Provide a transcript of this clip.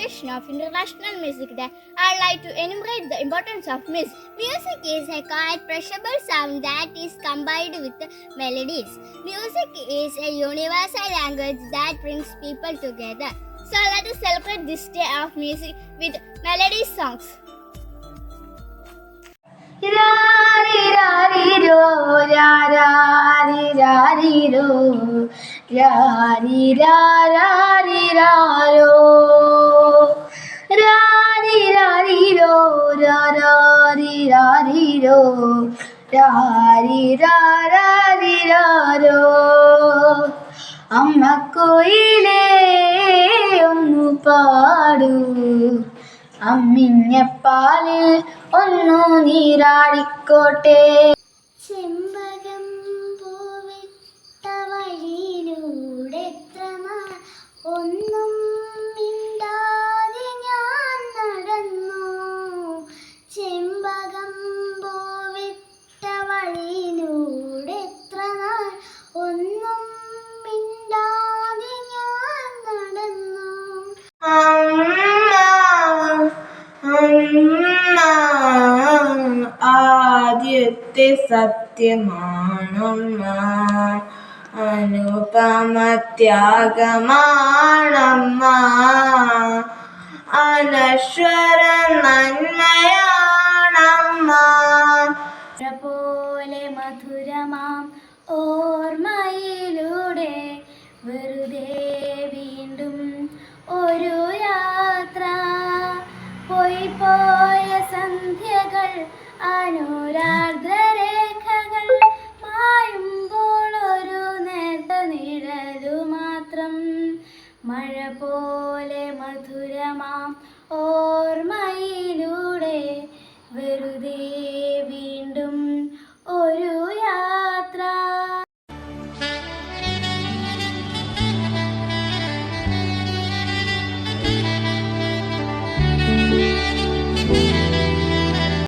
occasion of International Music Day, I'd like to enumerate the importance of music. Music is a quiet, pleasurable sound that is combined with melodies. Music is a universal language that brings people together. So let us celebrate this day of music with melody songs. Ra-ri-ra-ri-ro, ra-ra-ri-ra-ri-ro, ra-ri-ra-ra-ri-ra-ro, ra-ri-ra-ri-ro, ra-ra-ri-ra-ri-ro, ra-ri-ra-ra-ri-ra-ro. അമ്മക്കുയിലേ ഒന്നു പാടൂ, അമ്മിഞ്ഞപ്പാലിൽ ഒന്നു നീരാടിക്കോട്ടെ. ചെമ്പകം പൂവിട്ട വഴിയിലൂടെ എത്ര നാൾ ഒന്നും മിണ്ടാതെ ഞാൻ നടന്നു. ചെമ്പകം പൂവിട്ട വഴിയിലൂടെ എത്ര നാൾ ഒന്നും മിണ്ടാതെ ഞാൻ നടന്നു. ആദ്യത്തെ സത്യമാണമ്മ, അനുപമ ത്യാഗമാണമ്മ, അനശ്വര നന്മയാണമ്മ. പോലെ മധുരമാം ഓർമ്മയിലൂടെ വെറുതെ വീണ്ടും ഒരു യാത്ര. പോയ സന്ധ്യകൾ അനുരാർദ്രരേഖകൾ മായുമ്പോൾ ഒരു നേർത്ത നിഴലു മാത്രം. മഴ പോലെ മധുരമാം ഓർമ്മയിലൂടെ വെറുതെ